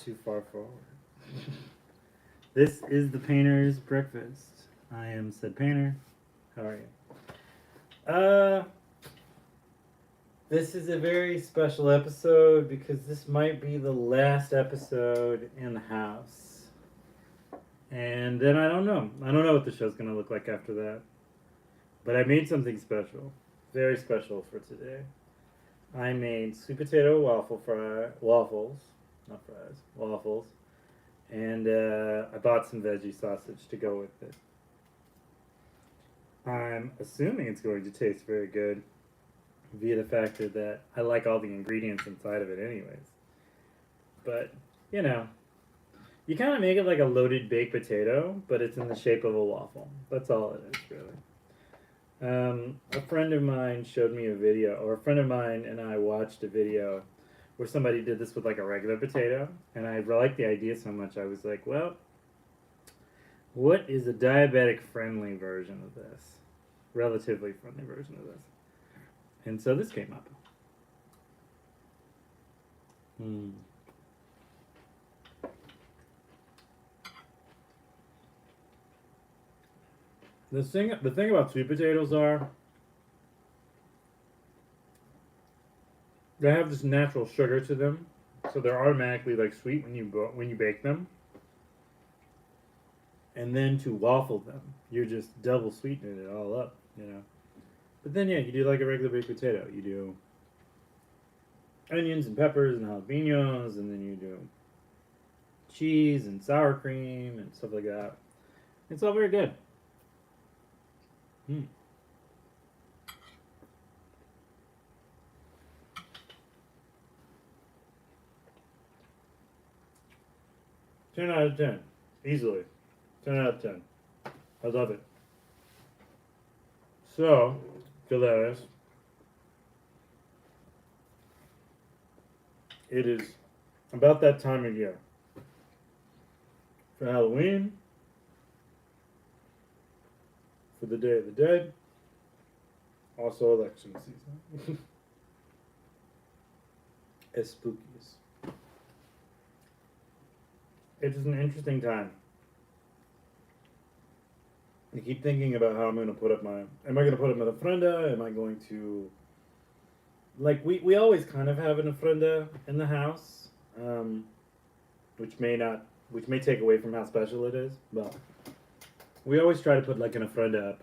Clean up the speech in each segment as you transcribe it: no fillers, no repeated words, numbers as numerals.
too far forward. This is the painter's breakfast. I am said painter. How are you? This is a very special episode because this might be the last episode in the house. And then I don't know. I don't know what the show's gonna look like after that. But I made something special. Very special for today. I made sweet potato waffles, not fries, waffles, and I bought some veggie sausage to go with it. I'm assuming it's going to taste very good via the factor that I like all the ingredients inside of it anyways. But, you know, you kind of make it like a loaded baked potato, but it's in the shape of a waffle. That's all it is, really. A friend of mine showed me a video, or a friend of mine and I watched a video where somebody did this with like a regular potato, and I liked the idea so much I was like, well, what is a diabetic friendly version of this? Relatively friendly version of this. And so this came up. Hmm. The thing about sweet potatoes are they have this natural sugar to them, so they're automatically like sweet when you bake them. And then to waffle them, you're just double sweetening it all up, you know. But then yeah, you do like a regular baked potato. You do onions and peppers and jalapenos, and then you do cheese and sour cream and stuff like that. It's all very good. Mm. 10 out of 10, easily. 10 out of 10. I love it. So, Galeras, it is about that time of year for Halloween, for the Day of the Dead, also election season. As spooky as. It is an interesting time. I keep thinking about how I'm going to put up my. Am I going to put up an ofrenda? Am I going to. Like, we always kind of have an ofrenda in the house, which may not. Which may take away from how special it is, but we always try to put like an ofrenda up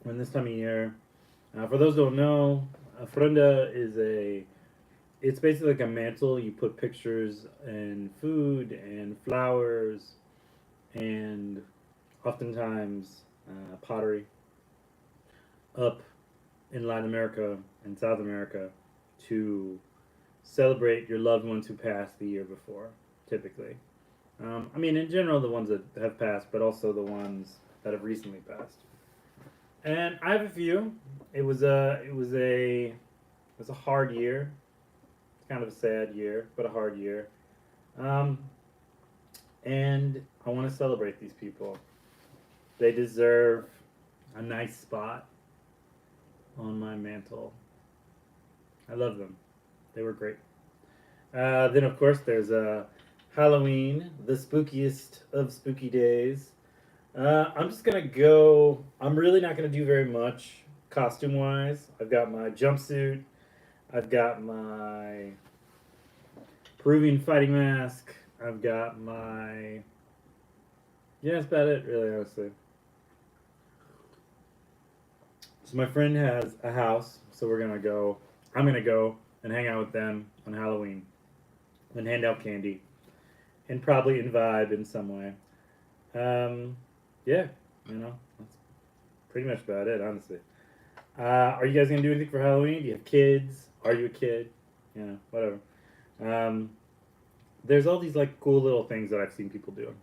when this time of year. For those who don't know, ofrenda is a. It's basically like a mantle. You put pictures and food and flowers and oftentimes pottery up in Latin America and South America to celebrate your loved ones who passed the year before, typically. I mean, in general, the ones that have passed, but also the ones that have recently passed. And I have a few. It was a hard year. It's kind of a sad year, but a hard year. Um, and I want to celebrate these people. They deserve a nice spot on my mantle. I love them. They were great. Then, of course, there's Halloween, the spookiest of spooky days. I'm just gonna go. I'm really not gonna do very much costume wise. I've got my jumpsuit. I've got my Peruvian fighting mask. I've got my. Yeah, that's about it, really, honestly. So my friend has a house, so we're gonna go. I'm gonna go and hang out with them on Halloween and hand out candy and probably vibe in some way. Um, yeah, that's pretty much about it, honestly. Are you guys gonna do anything for Halloween? Do you have kids? Are you a kid? Whatever. Um, there's all these like cool little things that I've seen people do.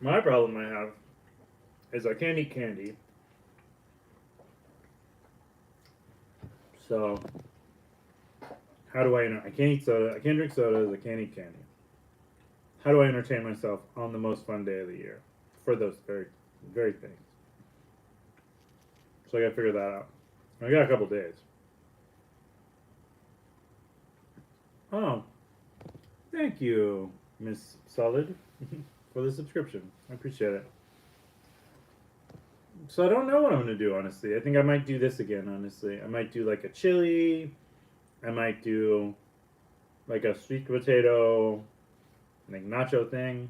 My problem I have is I can't eat candy. So how do I? I can't eat soda. I can't drink sodas. I can't eat candy. How do I entertain myself on the most fun day of the year for those very, very things? So I gotta figure that out. I got a couple days. Oh, thank you, Miss Solid, for the subscription. I appreciate it. So I don't know what I'm gonna do, honestly. I think I might do this again, honestly. I might do like a chili. I might do like a sweet potato, like nacho thing.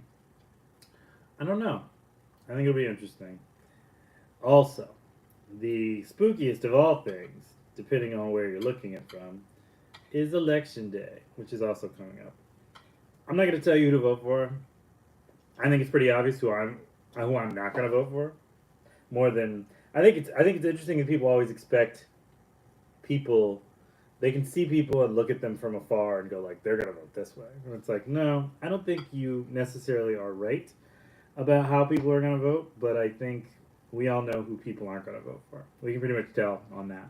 I don't know. I think it'll be interesting. Also, the spookiest of all things, depending on where you're looking at from, is Election Day, which is also coming up. I'm not going to tell you who to vote for. I think it's pretty obvious who I'm not going to vote for. More than I think it's interesting that people always expect people. They can see people and look at them from afar and go like they're going to vote this way. And it's like no, I don't think you necessarily are right about how people are going to vote, but I think we all know who people aren't going to vote for. We can pretty much tell on that.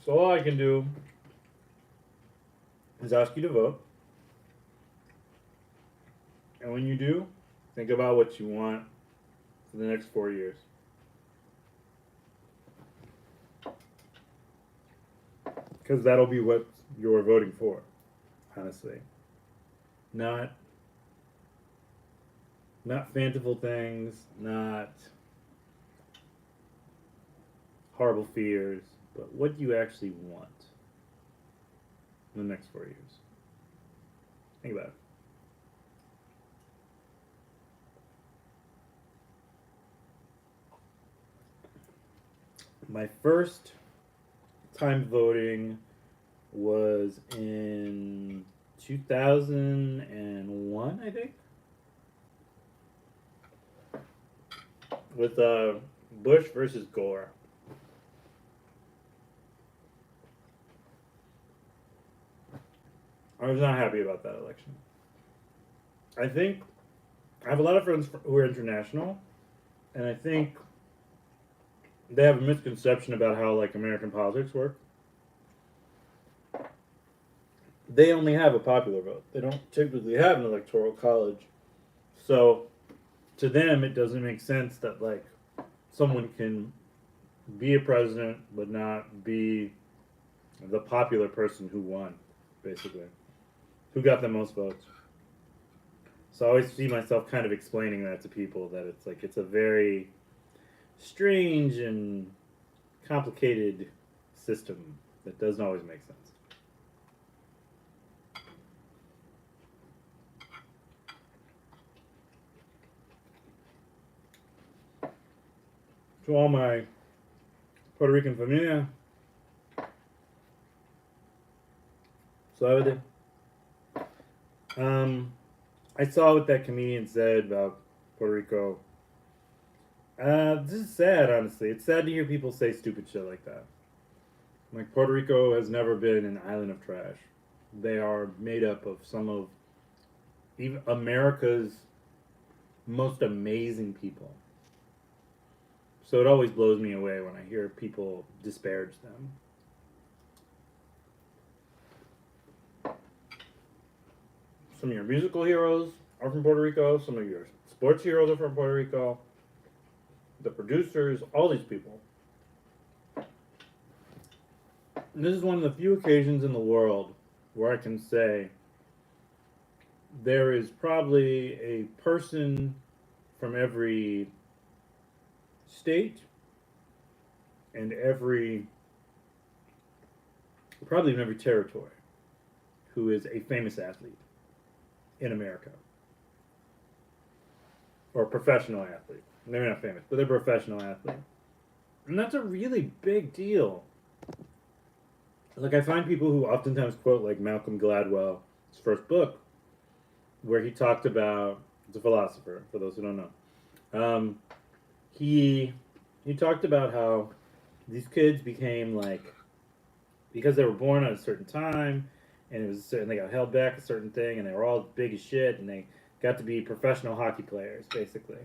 So all I can do is ask you to vote, and when you do, think about what you want for the next 4 years. Because that'll be what you're voting for, honestly. Not not fanciful things, not horrible fears, but what do you actually want in the next 4 years? Think about it. My first time voting was in 2001, I think, with Bush versus Gore. I was not happy about that election. I think I have a lot of friends who are international, and I think they have a misconception about how like American politics work. They only have a popular vote. They don't typically have an electoral college. So to them it doesn't make sense that like someone can be a president but not be the popular person who won, basically. Who got the most votes. So I always see myself kind of explaining that to people that it's like it's a very strange and complicated system that doesn't always make sense. To all my Puerto Rican familia, suave. I saw what that comedian said about Puerto Rico. This is sad, honestly. It's sad to hear people say stupid shit like that. Like, Puerto Rico has never been an island of trash. They are made up of some of even America's most amazing people. So it always blows me away when I hear people disparage them. Some of your musical heroes are from Puerto Rico. Some of your sports heroes are from Puerto Rico. The producers, all these people. And this is one of the few occasions in the world where I can say there is probably a person from every state and probably in every territory who is a famous athlete in America. Or a professional athlete. They're not famous, but they're a professional athlete. And that's a really big deal. Like, I find people who oftentimes quote, like, Malcolm Gladwell's first book, where he talked about, he's a philosopher, for those who don't know. He talked about how these kids became, like, because they were born at a certain time, and it was certain, they got held back a certain thing, and they were all big as shit, and they got to be professional hockey players, basically.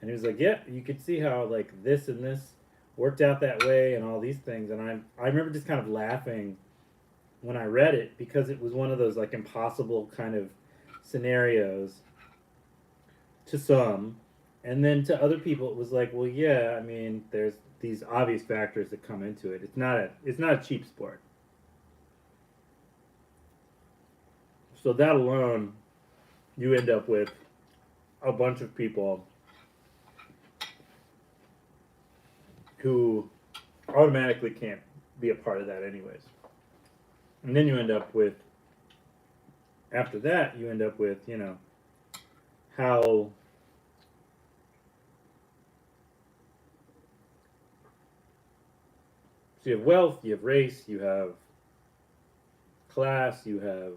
And he was like, yeah, you could see how, like, this and this worked out that way and all these things. And I remember just kind of laughing when I read it because it was one of those, like, impossible kind of scenarios to some. And then to other people, it was like, well, yeah, I mean, there's these obvious factors that come into it. It's not a cheap sport. So that alone, you end up with a bunch of people who automatically can't be a part of that anyways. And then you end up with, after that, you end up with, how so you have wealth, you have race, you have class, you have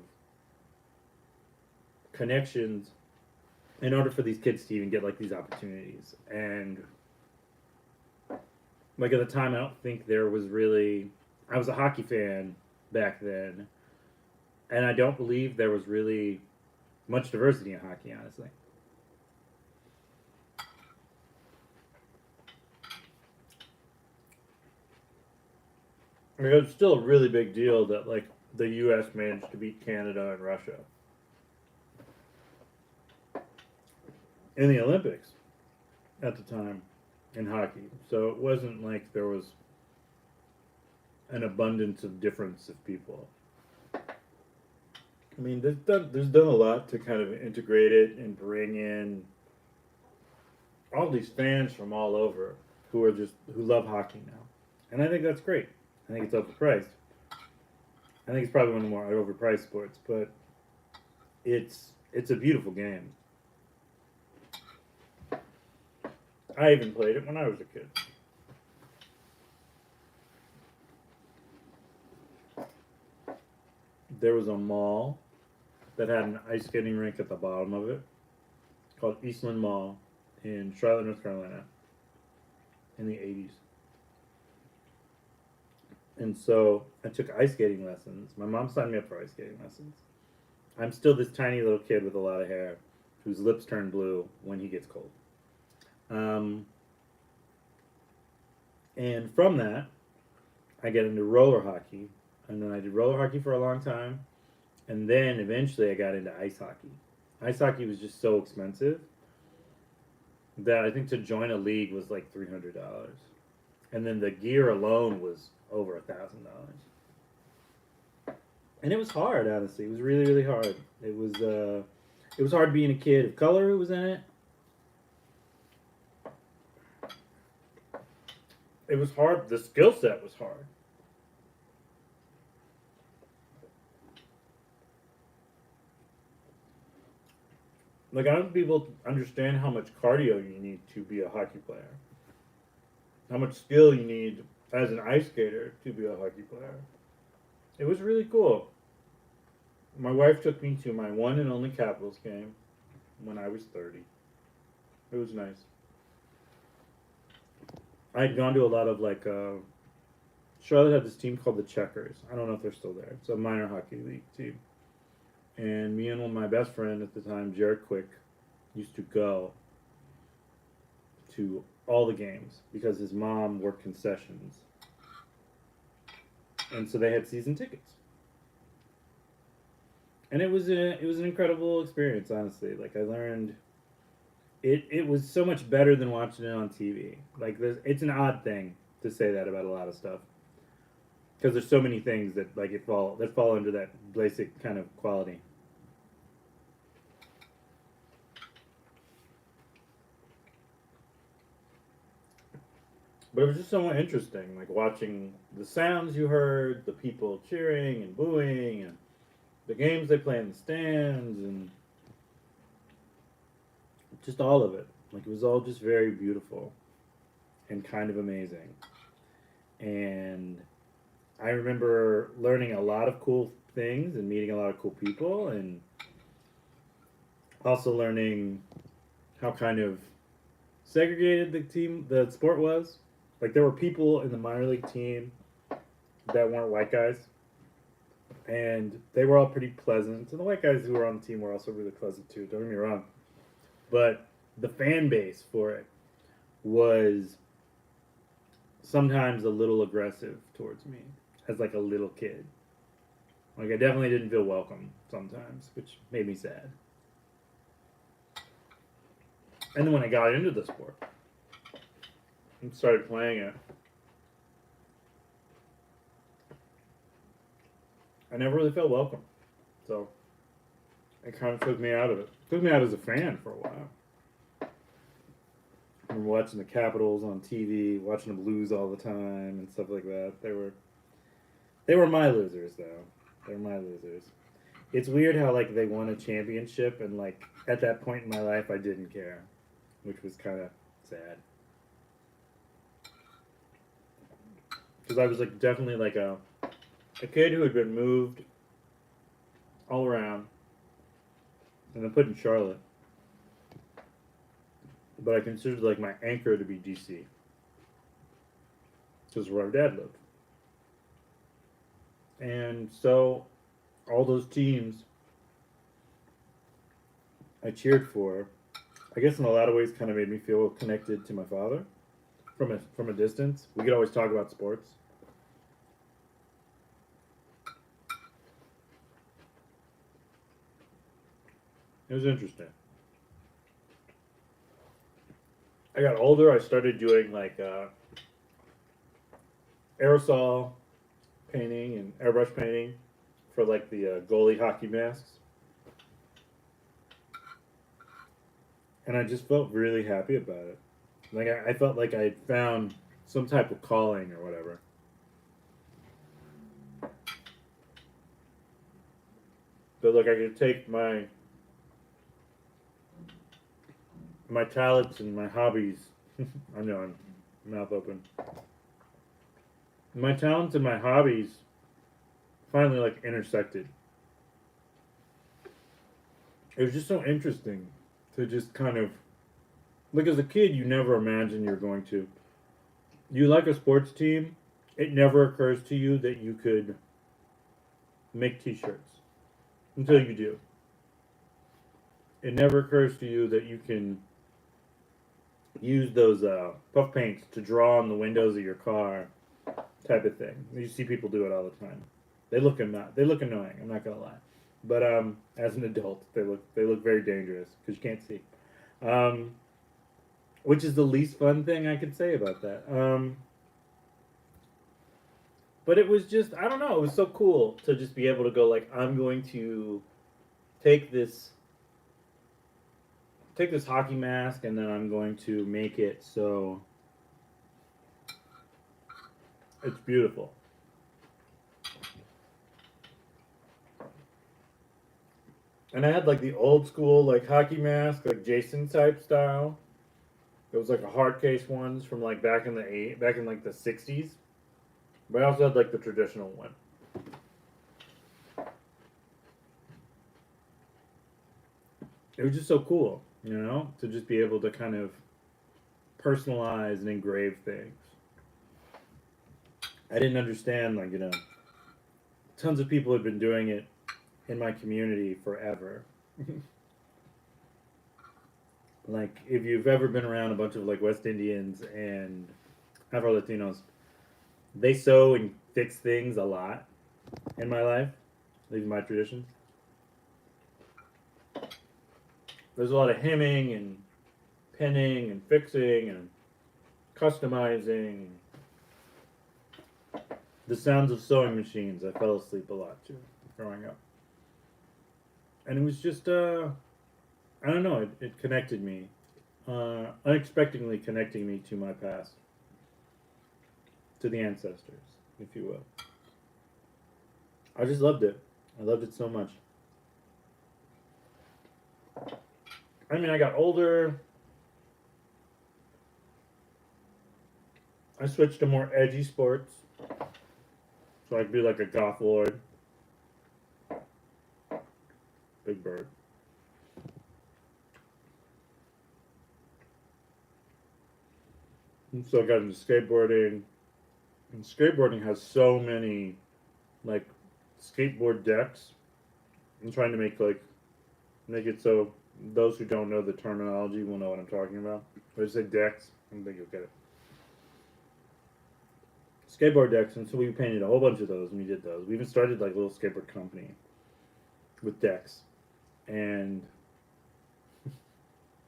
connections in order for these kids to even get like these opportunities. And like at the time, I don't think there was really. I was a hockey fan back then, and I don't believe there was really much diversity in hockey, honestly. I mean, it's still a really big deal that like the U.S. managed to beat Canada and Russia in the Olympics at the time in hockey. So it wasn't like there was an abundance of difference of people. I mean, there's done a lot to kind of integrate it and bring in all these fans from all over who love hockey now, and I think that's great. I think it's overpriced. I think it's probably one of the more overpriced sports, but it's a beautiful game. I even played it when I was a kid. There was a mall that had an ice skating rink at the bottom of it called Eastland Mall in Charlotte, North Carolina in the 80s. And so I took ice skating lessons. My mom signed me up for ice skating lessons. I'm still this tiny little kid with a lot of hair whose lips turn blue when he gets cold. And from that, I get into roller hockey. And then I did roller hockey for a long time. And then eventually I got into ice hockey. Ice hockey was just so expensive that I think to join a league was like $300. And then the gear alone was over $1,000. And it was hard, honestly. It was really, really hard. It was hard being a kid of color who was in it. It was hard. The skill set was hard. Like, I don't think people understand how much cardio you need to be a hockey player. How much skill you need as an ice skater to be a hockey player. It was really cool. My wife took me to my one and only Capitals game when I was 30. It was nice. I had gone to a lot of Charlotte had this team called the Checkers. I don't know if they're still there. It's a minor hockey league team. And me and one of my best friend at the time, Jared Quick, used to go to all the games because his mom worked concessions. And so they had season tickets. And it was an incredible experience, honestly. Like I learned it was so much better than watching it on TV. Like it's an odd thing to say that about a lot of stuff. Because there's so many things that fall under that basic kind of quality. But it was just somewhat interesting, like watching the sounds you heard, the people cheering and booing, and the games they play in the stands, and just all of it. Like it was all just very beautiful and kind of amazing. And I remember learning a lot of cool things and meeting a lot of cool people, and also learning how kind of segregated the sport was. Like there were people in the minor league team that weren't white guys, and they were all pretty pleasant. And the white guys who were on the team were also really pleasant too. Don't get me wrong, but the fan base for it was sometimes a little aggressive towards me as like a little kid. Like I definitely didn't feel welcome sometimes, which made me sad. And then when I got into the sport and started playing it, I never really felt welcome. So it kind of took me out of it. Took me out as a fan for a while. I remember watching the Capitals on TV, watching them lose all the time and stuff like that. They were my losers though. They were my losers. It's weird how like they won a championship and like at that point in my life I didn't care, which was kind of sad. Because I was like definitely like a kid who had been moved all around and then put in Charlotte. But I considered like my anchor to be DC. Because where our dad lived. And so all those teams I cheered for, I guess in a lot of ways kind of made me feel connected to my father from a distance. We could always talk about sports. It was interesting. I got older. I started doing like aerosol painting and airbrush painting for like the goalie hockey masks, and I just felt really happy about it. Like I felt like I had found some type of calling or whatever. But like I could take my talents and my hobbies. I know I'm mouth open. My talents and my hobbies finally like intersected. It was just so interesting to just kind of like as a kid you never imagine you're going to. You like a sports team, it never occurs to you that you could make t-shirts until you do. It never occurs to you that you can use those puff paints to draw on the windows of your car, type of thing. You see people do it all the time. They look annoying. I'm not gonna lie, but as an adult, they look very dangerous because you can't see. Um, which is the least fun thing I could say about that. But it was just I don't know. It was so cool to just be able to go like I'm going to take this take this hockey mask and then I'm going to make it so it's beautiful. And I had like the old school like hockey mask, like Jason type style. It was like a hard case ones from like back in like the '60s. But I also had like the traditional one. It was just so cool, to just be able to kind of personalize and engrave things. I didn't understand like tons of people had been doing it in my community forever. Like if you've ever been around a bunch of like West Indians and Afro Latinos, they sew and fix things a lot in my life. These are my traditions. There's a lot of hemming and pinning and fixing and customizing. The sounds of sewing machines. I fell asleep a lot too growing up, and it was just I don't know. It connected me, unexpectedly connecting me to my past, to the ancestors, if you will. I just loved it. I loved it so much. I mean, I got older. I switched to more edgy sports, so I could be like a goth lord. Big bird. And so I got into skateboarding, and skateboarding has so many like skateboard decks. I'm trying to make it so those who don't know the terminology will know what I'm talking about. When I say decks, I don't think you'll get it. Skateboard decks, and so we painted a whole bunch of those, and we did those. We even started like a little skateboard company with decks, and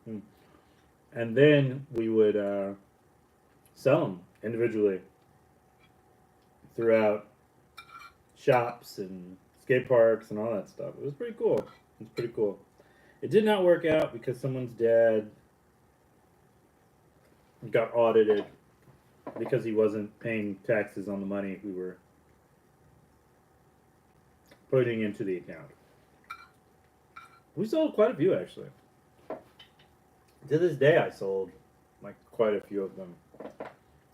and then we would sell them individually throughout shops and skate parks and all that stuff. It was pretty cool. It was pretty cool. It did not work out because someone's dad got audited because he wasn't paying taxes on the money we were putting into the account. We sold quite a few actually. To this day, I sold like quite a few of them.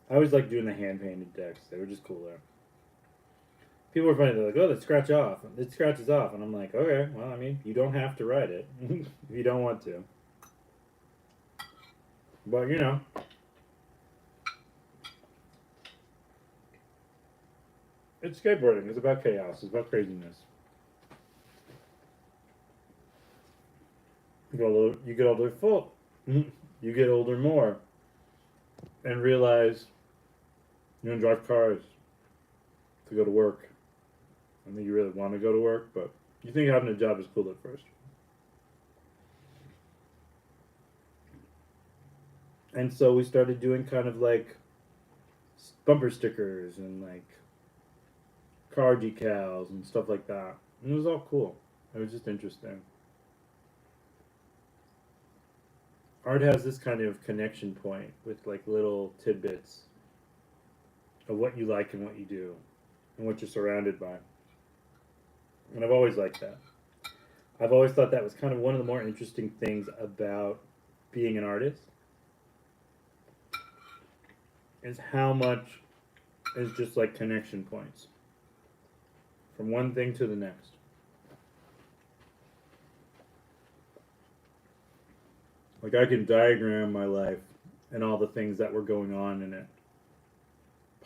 I always like doing the hand painted decks. They were just cooler. People were funny. They're like, "Oh, that scratch off. It scratches off," and I'm like, "Okay, well, I mean, you don't have to write it if you don't want to." But you know, it's skateboarding. It's about chaos. It's about craziness. You get older, full. You get older more, and realize you don't drive cars to go to work. I think you really want to go to work, but you think having a job is cool at first. And so we started doing kind of like bumper stickers and like car decals and stuff like that. And it was all cool. It was just interesting. Art has this kind of connection point with like little tidbits of what you like and what you do and what you're surrounded by. And I've always liked that. I've always thought that was kind of one of the more interesting things about being an artist is how much is just like connection points from one thing to the next. Like I can diagram my life and all the things that were going on in it,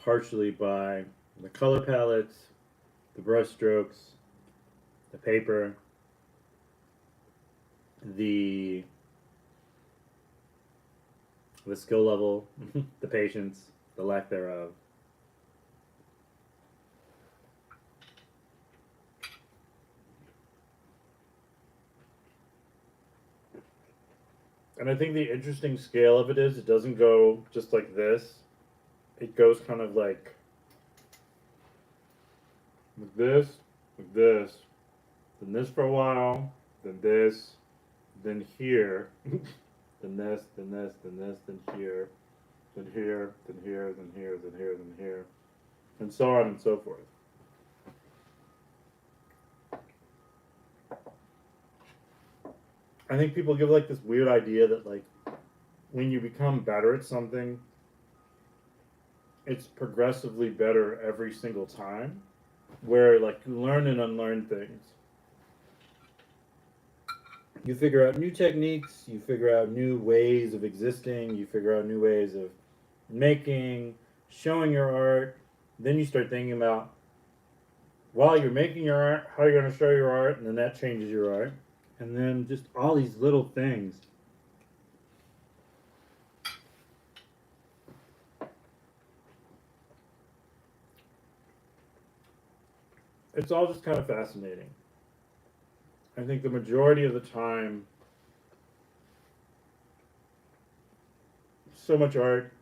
partially by the color palettes, the brush strokes, the paper, the skill level, the patience, the lack thereof. And I think the interesting scale of it is it doesn't go just like this. It goes kind of like this, then this for a while, then this, then here, then this, then this, then this, then here, then here, then here, then here, then here, then here, and so on and so forth. I think people give like this weird idea that like when you become better at something, it's progressively better every single time. Where like you learn and unlearn things. You figure out new techniques, you figure out new ways of existing, you figure out new ways of making, showing your art. Then you start thinking about while you're making your art, how you're going to show your art, and then that changes your art. And then just all these little things. It's all just kind of fascinating. I think the majority of the time, so much art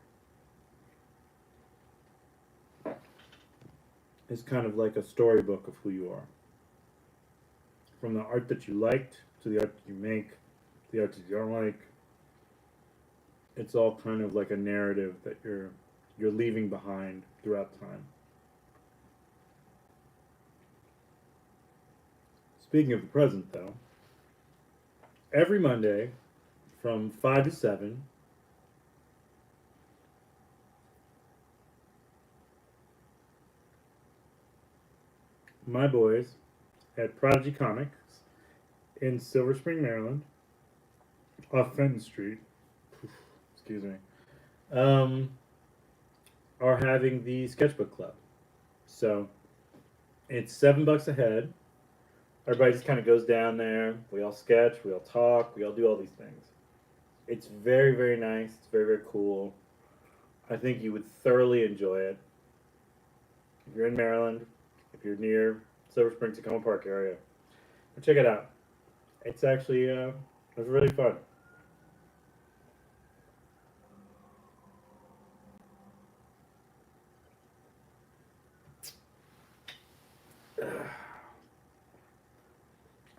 is kind of like a storybook of who you are. From the art that you liked to the art that you make, to the art that you don't like. It's all kind of like a narrative that you're leaving behind throughout time. Speaking of the present, though, every Monday from 5 to 7, my boys at Prodigy Comics in Silver Spring, Maryland, off Fenton Street, excuse me, are having the sketchbook club. So it's $7 a head. Everybody just kind of goes down there. We all sketch, we all talk, we all do all these things. It's very, very nice. It's very, very cool. I think you would thoroughly enjoy it. If you're in Maryland, if you're near Silver Spring, Tacoma Park area, check it out. It's actually it's really fun.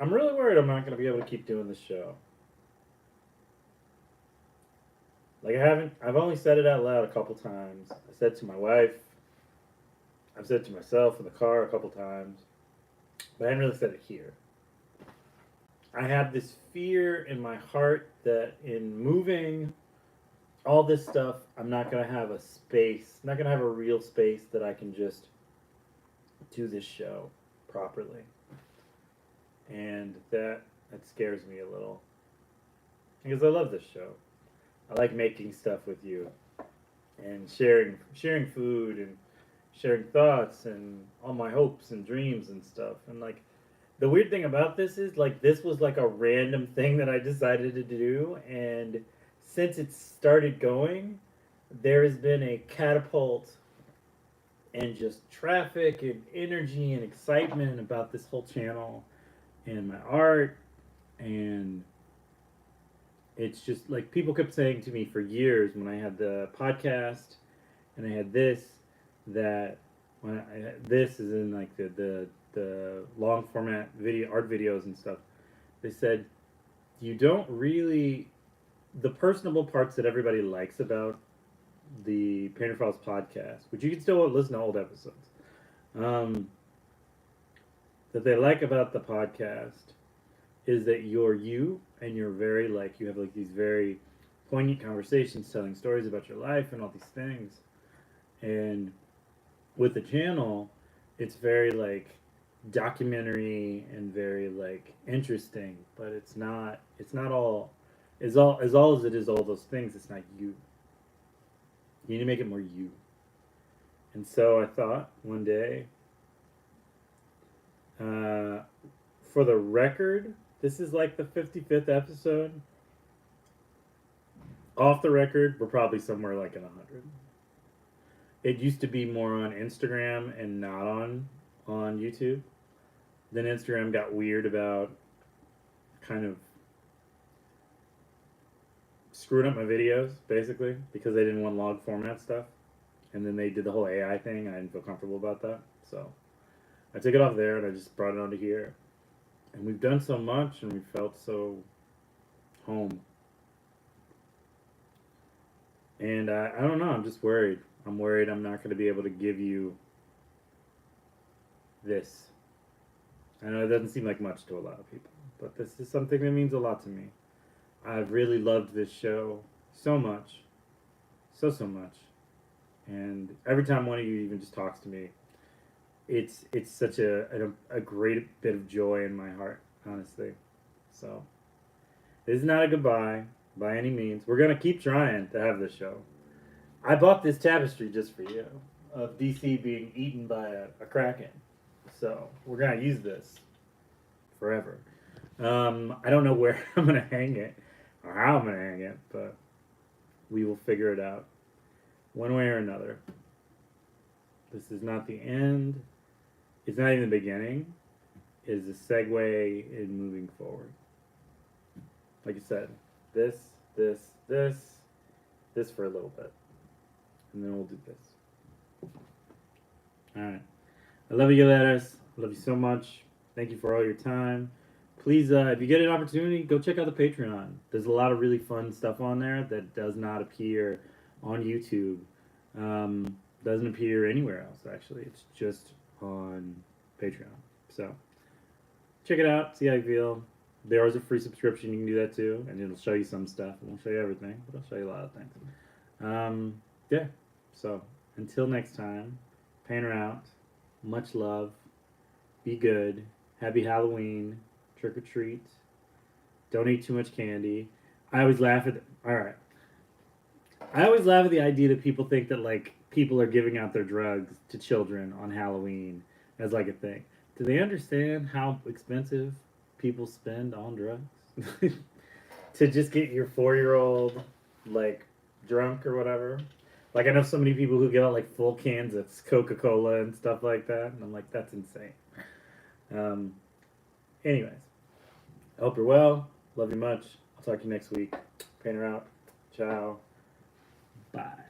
I'm really worried I'm not going to be able to keep doing this show. Like I've only said it out loud a couple times. I said to my wife, I've said to myself in the car a couple times, but I haven't really said it here. I have this fear in my heart that in moving all this stuff, I'm not going to have a space, not going to have a real space that I can just do this show properly. And that scares me a little. Because I love this show. I like making stuff with you and sharing food and sharing thoughts and all my hopes and dreams and stuff. And like the weird thing about this is like this was like a random thing that I decided to do, and since it started going, there has been a catapult and just traffic and energy and excitement about this whole channel and my art. And it's just like people kept saying to me for years when I had the podcast and I had this, that when this is in like the long format video art videos and stuff, they said you don't really, the personable parts that everybody likes about the Painter Files podcast, which you can still listen to old episodes, that they like about the podcast is that you're you, and you're very like, you have like these very poignant conversations telling stories about your life and all these things. And with the channel, it's very like documentary and very like interesting, but it's not all as it is all those things, it's not you. You need to make it more you. And so I thought one day, for the record, this is like the 55th episode. Off the record, we're probably somewhere like at 100. It used to be more on Instagram and not on YouTube. Then Instagram got weird about kind of screwing up my videos, basically, because they didn't want log format stuff. And then they did the whole AI thing, and I didn't feel comfortable about that. So I took it off there, and I just brought it onto here. And we've done so much, and we felt so home. And I don't know, I'm just worried. I'm worried I'm not going to be able to give you this. I know it doesn't seem like much to a lot of people, but this is something that means a lot to me. I've really loved this show so much. So much. And every time one of you even just talks to me, it's such a great bit of joy in my heart, honestly. So, this is not a goodbye by any means. We're going to keep trying to have this show. I bought this tapestry just for you of DC being eaten by a kraken. So, we're going to use this forever. I don't know where I'm going to hang it or how I'm going to hang it, but we will figure it out one way or another. This is not the end. It's not even the beginning. It is a segue in moving forward. Like I said, this for a little bit. And then we'll do this. Alright. I love you, Galeras. I love you so much. Thank you for all your time. Please, if you get an opportunity, go check out the Patreon. There's a lot of really fun stuff on there that does not appear on YouTube. Doesn't appear anywhere else, actually. It's just on Patreon. So, check it out. See how you feel. There is a free subscription. You can do that too. And it'll show you some stuff. It won't show you everything, but it'll show you a lot of things. Yeah. So, until next time, Painter out. Much love. Be good. Happy Halloween. Trick or treat. Don't eat too much candy. I always laugh at... Alright. I always laugh at the idea that people think that, like, people are giving out their drugs to children on Halloween as, like, a thing. Do they understand how expensive people spend on drugs? To just get your 4-year-old, like, drunk or whatever? Like, I know so many people who give out, like, full cans of Coca-Cola and stuff like that. And I'm like, that's insane. Anyways. I hope you're well. Love you much. I'll talk to you next week. Painter out. Ciao. Bye.